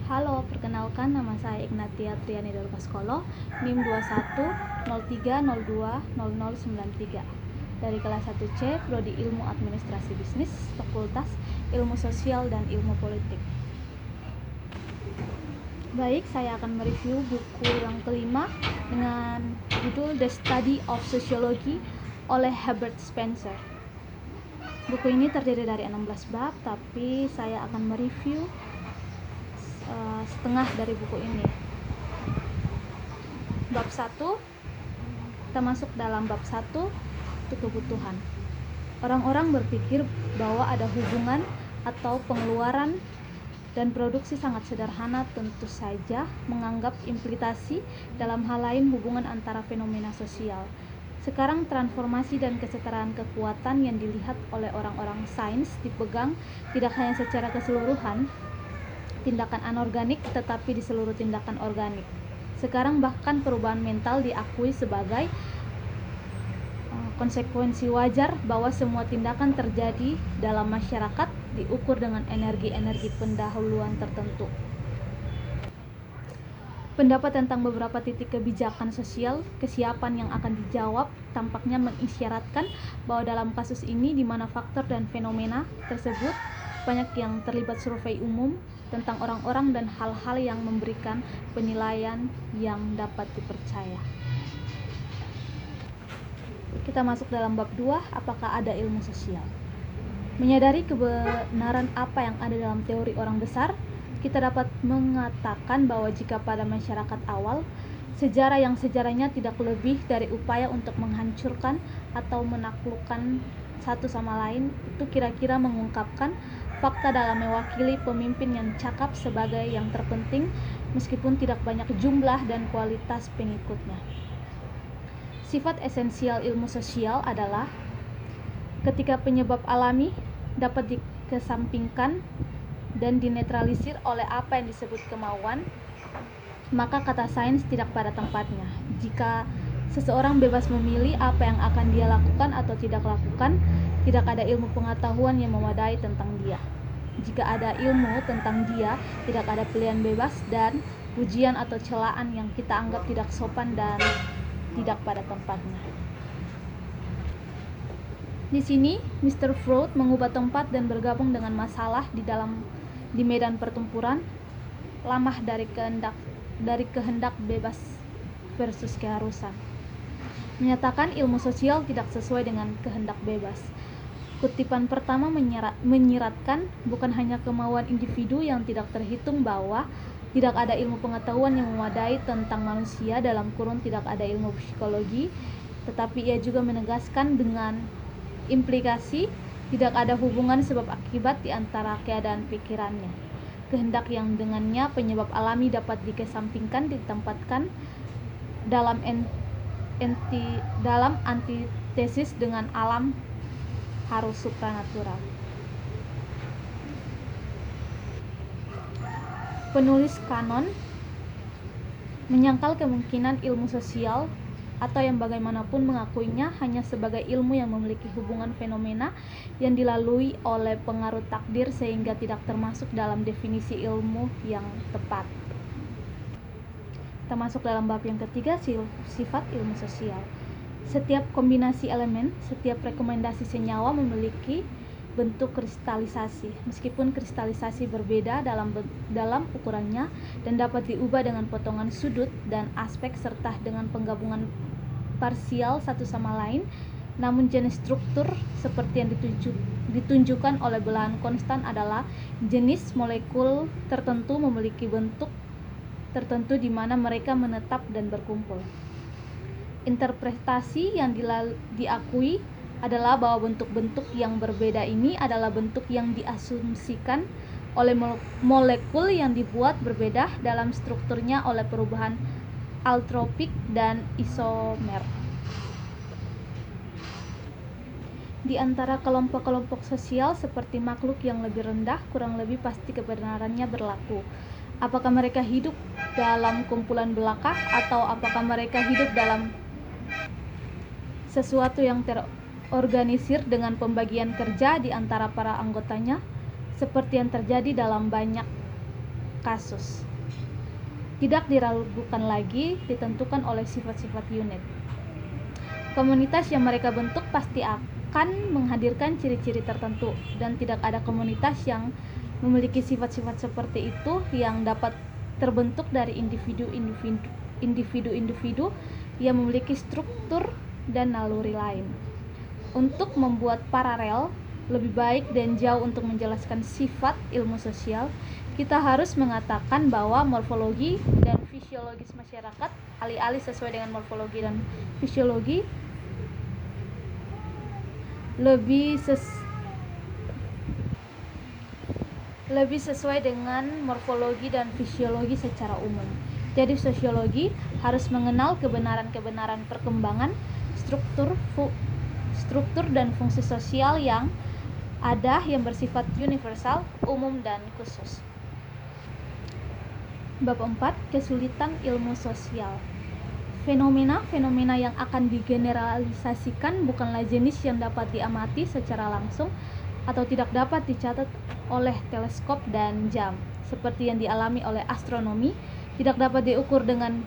Halo, perkenalkan nama saya Ignatia Triani Dalpaskolo, NIM 2103020093 dari kelas 1C, Prodi Ilmu Administrasi Bisnis, Fakultas Ilmu Sosial dan Ilmu Politik. Baik, saya akan mereview buku yang kelima dengan judul The Study of Sociology oleh Herbert Spencer. Buku ini terdiri dari 16 bab, tapi saya akan mereview setengah dari buku ini. Bab 1, kita masuk dalam bab 1, itu kebutuhan. Orang-orang berpikir bahwa ada hubungan atau pengeluaran dan produksi sangat sederhana, tentu saja menganggap implikasi dalam hal lain hubungan antara fenomena sosial. Sekarang transformasi dan kesetaraan kekuatan yang dilihat oleh orang-orang sains dipegang tidak hanya secara keseluruhan tindakan anorganik, tetapi di seluruh tindakan organik. Sekarang bahkan perubahan mental diakui sebagai konsekuensi wajar bahwa semua tindakan terjadi dalam masyarakat diukur dengan energi-energi pendahuluan tertentu. Pendapat tentang beberapa titik kebijakan sosial, kesiapan yang akan dijawab, tampaknya mengisyaratkan bahwa dalam kasus ini di mana faktor dan fenomena tersebut banyak yang terlibat survei umum tentang orang-orang dan hal-hal yang memberikan penilaian yang dapat dipercaya. Kita masuk dalam bab 2, apakah ada ilmu sosial? Menyadari kebenaran apa yang ada dalam teori orang besar, kita dapat mengatakan bahwa jika pada masyarakat awal, sejarah yang sejarahnya tidak lebih dari upaya untuk menghancurkan atau menaklukkan satu sama lain, itu kira-kira mengungkapkan fakta dalam mewakili pemimpin yang cakap sebagai yang terpenting meskipun tidak banyak jumlah dan kualitas pengikutnya. Sifat esensial ilmu sosial adalah ketika penyebab alami dapat dikesampingkan dan dinetralisir oleh apa yang disebut kemauan, maka kata sains tidak pada tempatnya. Jika seseorang bebas memilih apa yang akan dia lakukan atau tidak lakukan, tidak ada ilmu pengetahuan yang memadai tentang dia. Jika ada ilmu tentang dia, tidak ada pilihan bebas dan pujian atau celaan yang kita anggap tidak sopan dan tidak pada tempatnya. Di sini, Mr. Freud mengubah tempat dan bergabung dengan masalah di medan pertempuran, lamah dari kehendak bebas versus keharusan. Menyatakan ilmu sosial tidak sesuai dengan kehendak bebas. Kutipan pertama menyiratkan bukan hanya kemauan individu yang tidak terhitung bahwa tidak ada ilmu pengetahuan yang memadai tentang manusia dalam kurun tidak ada ilmu psikologi, tetapi ia juga menegaskan dengan implikasi tidak ada hubungan sebab akibat di antara keadaan pikirannya. Kehendak yang dengannya penyebab alami dapat dikesampingkan ditempatkan dalam antitesis dengan alam harus supranatural. Penulis kanon menyangkal kemungkinan ilmu sosial atau yang bagaimanapun mengakuinya hanya sebagai ilmu yang memiliki hubungan fenomena yang dilalui oleh pengaruh takdir sehingga tidak termasuk dalam definisi ilmu yang tepat. Kita masuk dalam bab yang ketiga, sifat ilmu sosial. Setiap kombinasi elemen, setiap rekomendasi senyawa memiliki bentuk kristalisasi, meskipun kristalisasi berbeda dalam ukurannya dan dapat diubah dengan potongan sudut dan aspek serta dengan penggabungan parsial satu sama lain, namun jenis struktur seperti yang ditunjukkan oleh belahan konstan adalah jenis molekul tertentu memiliki bentuk tertentu di mana mereka menetap dan berkumpul. Interpretasi yang diakui adalah bahwa bentuk-bentuk yang berbeda ini adalah bentuk yang diasumsikan oleh molekul yang dibuat berbeda dalam strukturnya oleh perubahan altropik dan isomer. Di antara kelompok-kelompok sosial seperti makhluk yang lebih rendah, kurang lebih pasti kebenarannya berlaku. Apakah mereka hidup dalam kumpulan belaka atau apakah mereka hidup dalam sesuatu yang terorganisir dengan pembagian kerja di antara para anggotanya, seperti yang terjadi dalam banyak kasus. Tidak diragukan lagi, ditentukan oleh sifat-sifat unit. Komunitas yang mereka bentuk pasti akan menghadirkan ciri-ciri tertentu, dan tidak ada komunitas yang memiliki sifat-sifat seperti itu yang dapat terbentuk dari individu-individu yang memiliki struktur dan naluri lain. Untuk membuat paralel lebih baik dan jauh untuk menjelaskan sifat ilmu sosial, kita harus mengatakan bahwa morfologi dan fisiologis masyarakat, alih-alih sesuai dengan morfologi dan fisiologi, lebih sesuai dengan morfologi dan fisiologi secara umum. Jadi sosiologi harus mengenal kebenaran-kebenaran perkembangan, struktur dan fungsi sosial yang ada yang bersifat universal, umum dan khusus. Bab 4. Kesulitan ilmu sosial. Fenomena-fenomena yang akan digeneralisasikan bukanlah jenis yang dapat diamati secara langsung atau tidak dapat dicatat oleh teleskop dan jam, seperti yang dialami oleh astronomi, tidak dapat diukur dengan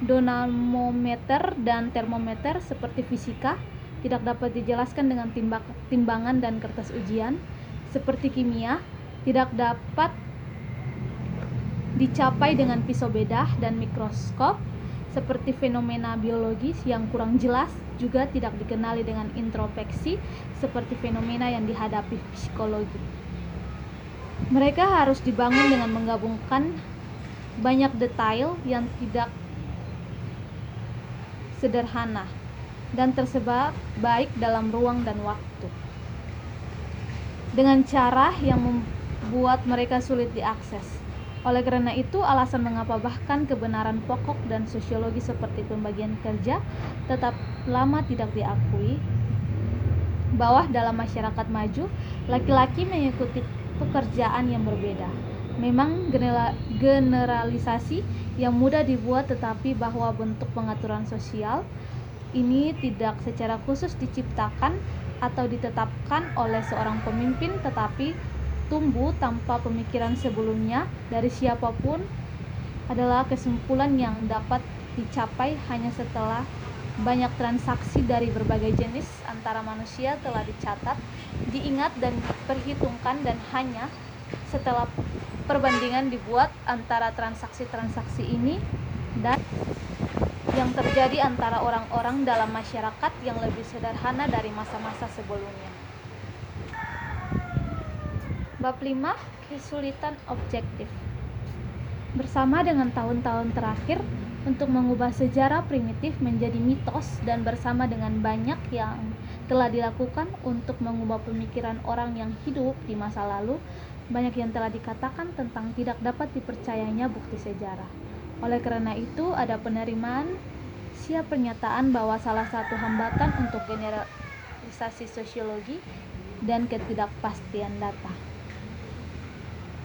dinamometer dan termometer seperti fisika, tidak dapat dijelaskan dengan timbangan dan kertas ujian seperti kimia, tidak dapat dicapai dengan pisau bedah dan mikroskop seperti fenomena biologis yang kurang jelas, juga tidak dikenali dengan introspeksi seperti fenomena yang dihadapi psikologi. Mereka harus dibangun dengan menggabungkan banyak detail yang tidak sederhana dan tersebar baik dalam ruang dan waktu, dengan cara yang membuat mereka sulit diakses. Oleh karena itu, alasan mengapa bahkan kebenaran pokok dan sosiologi seperti pembagian kerja tetap lama tidak diakui, bahwa dalam masyarakat maju, laki-laki mengikuti pekerjaan yang berbeda. Memang generalisasi yang mudah dibuat, tetapi bahwa bentuk pengaturan sosial ini tidak secara khusus diciptakan atau ditetapkan oleh seorang pemimpin, tetapi tumbuh tanpa pemikiran sebelumnya dari siapapun, adalah kesimpulan yang dapat dicapai hanya setelah banyak transaksi dari berbagai jenis antara manusia telah dicatat, diingat dan diperhitungkan, dan hanya setelah perbandingan dibuat antara transaksi-transaksi ini dan yang terjadi antara orang-orang dalam masyarakat yang lebih sederhana dari masa-masa sebelumnya. Bab 5. Kesulitan objektif. Bersama dengan tahun-tahun terakhir untuk mengubah sejarah primitif menjadi mitos, dan bersama dengan banyak yang telah dilakukan untuk mengubah pemikiran orang yang hidup di masa lalu, banyak yang telah dikatakan tentang tidak dapat dipercayanya bukti sejarah. Oleh karena itu, ada penerimaan siap pernyataan bahwa salah satu hambatan untuk generalisasi sosiologi dan ketidakpastian data.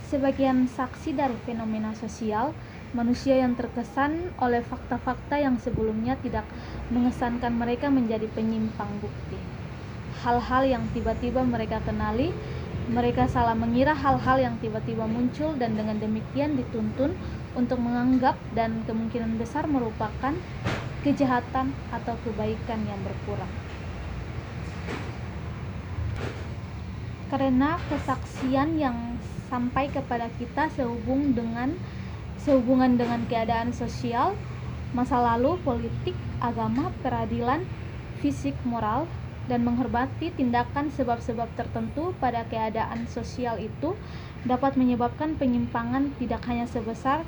Sebagian saksi dari fenomena sosial manusia yang terkesan oleh fakta-fakta yang sebelumnya tidak mengesankan mereka menjadi penyimpang bukti. Hal-hal yang tiba-tiba mereka kenali, mereka salah mengira hal-hal yang tiba-tiba muncul, dan dengan demikian dituntun untuk menganggap dan kemungkinan besar merupakan kejahatan atau kebaikan yang berkurang. Karena kesaksian yang sampai kepada kita sehubungan dengan keadaan sosial, masa lalu, politik, agama, peradilan, fisik, moral, dan menghormati tindakan sebab-sebab tertentu pada keadaan sosial itu dapat menyebabkan penyimpangan tidak hanya sebesar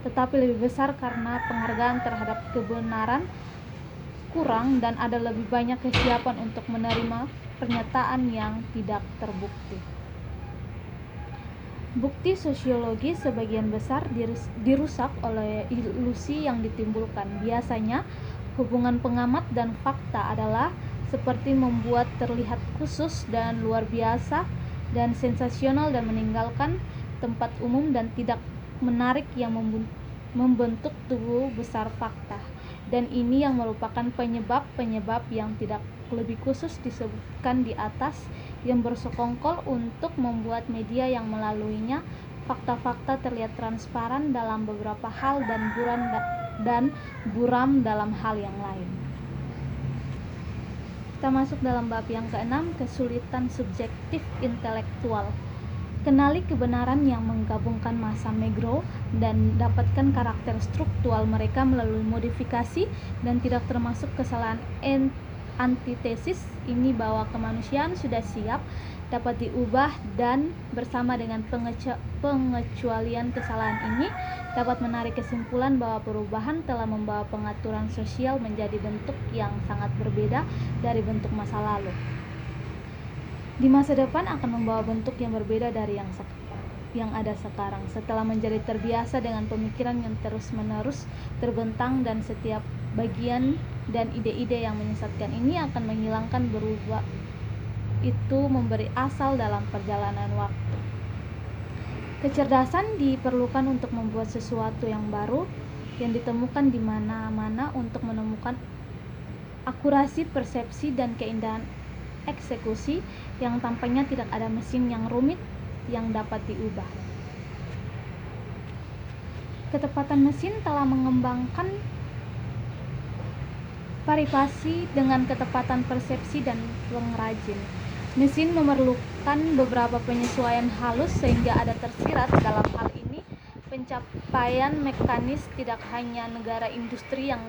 tetapi lebih besar karena penghargaan terhadap kebenaran kurang dan ada lebih banyak kesiapan untuk menerima pernyataan yang tidak terbukti. Bukti sosiologi sebagian besar dirusak oleh ilusi yang ditimbulkan. Biasanya, hubungan pengamat dan fakta adalah seperti membuat terlihat khusus dan luar biasa dan sensasional dan meninggalkan tempat umum dan tidak menarik yang membentuk tubuh besar fakta. Dan ini yang merupakan penyebab-penyebab yang tidak lebih khusus disebutkan di atas yang bersekongkol untuk membuat media yang melaluinya fakta-fakta terlihat transparan dalam beberapa hal dan buram dalam hal yang lain. Kita masuk dalam bab yang keenam, kesulitan subjektif intelektual. Kenali kebenaran yang menggabungkan masa McGraw dan dapatkan karakter struktural mereka melalui modifikasi dan tidak termasuk kesalahan antitesis ini bahwa kemanusiaan sudah siap dapat diubah dan bersama dengan pengecualian kesalahan ini dapat menarik kesimpulan bahwa perubahan telah membawa pengaturan sosial menjadi bentuk yang sangat berbeda dari bentuk masa lalu. Di masa depan akan membawa bentuk yang berbeda dari yang ada sekarang setelah menjadi terbiasa dengan pemikiran yang terus-menerus terbentang dan setiap bagian dan ide-ide yang menyesatkan ini akan menghilangkan berubah itu memberi asal dalam perjalanan waktu. Kecerdasan diperlukan untuk membuat sesuatu yang baru yang ditemukan di mana-mana untuk menemukan akurasi persepsi dan keindahan eksekusi yang tampaknya tidak ada mesin yang rumit yang dapat diubah. Ketepatan mesin telah mengembangkan paripasi dengan ketepatan persepsi dan pengrajin. Mesin memerlukan beberapa penyesuaian halus sehingga ada tersirat dalam hal ini pencapaian mekanis tidak hanya negara industri yang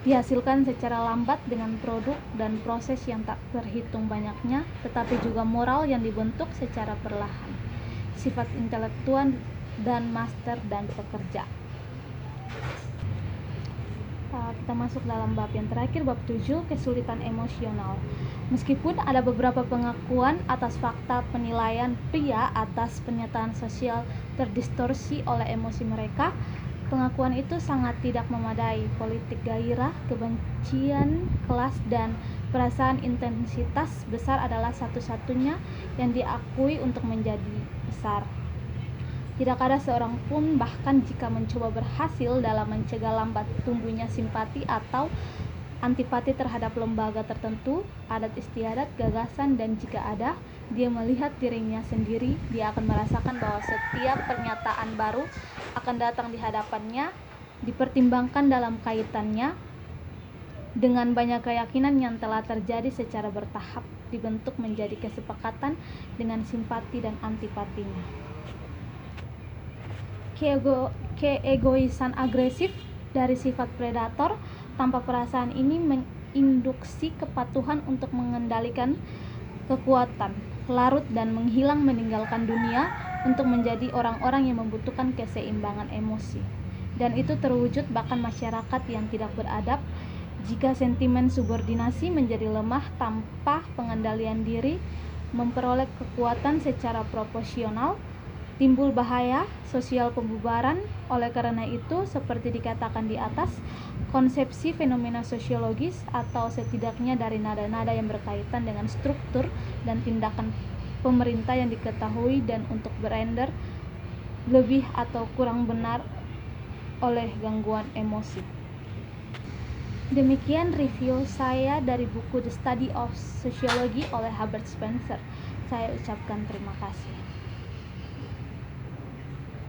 dihasilkan secara lambat dengan produk dan proses yang tak terhitung banyaknya, tetapi juga moral yang dibentuk secara perlahan, sifat intelektual dan master dan pekerja. Kita masuk dalam bab yang terakhir, bab 7, kesulitan emosional. Meskipun ada beberapa pengakuan atas fakta penilaian pria atas pernyataan sosial terdistorsi oleh emosi mereka, pengakuan itu sangat tidak memadai. Politik gairah, kebencian, kelas, dan perasaan intensitas besar adalah satu-satunya yang diakui untuk menjadi besar. Tidak ada seorang pun bahkan jika mencoba berhasil dalam mencegah lambat tumbuhnya simpati atau antipati terhadap lembaga tertentu, adat istiadat, gagasan, dan jika ada, dia melihat dirinya sendiri, dia akan merasakan bahwa setiap pernyataan baru akan datang di hadapannya, dipertimbangkan dalam kaitannya dengan banyak keyakinan yang telah terjadi secara bertahap, dibentuk menjadi kesepakatan dengan simpati dan antipatinya. Keegoisan agresif dari sifat predator tanpa perasaan ini menginduksi kepatuhan untuk mengendalikan kekuatan, larut dan menghilang meninggalkan dunia untuk menjadi orang-orang yang membutuhkan keseimbangan emosi. Dan itu terwujud bahkan masyarakat yang tidak beradab jika sentimen subordinasi menjadi lemah tanpa pengendalian diri, memperoleh kekuatan secara proporsional, timbul bahaya sosial pembubaran. Oleh karena itu, seperti dikatakan di atas, konsepsi fenomena sosiologis atau setidaknya dari nada-nada yang berkaitan dengan struktur dan tindakan pemerintah yang diketahui dan untuk berender lebih atau kurang benar oleh gangguan emosi. Demikian review saya dari buku The Study of Sociology oleh Herbert Spencer. Saya ucapkan terima kasih.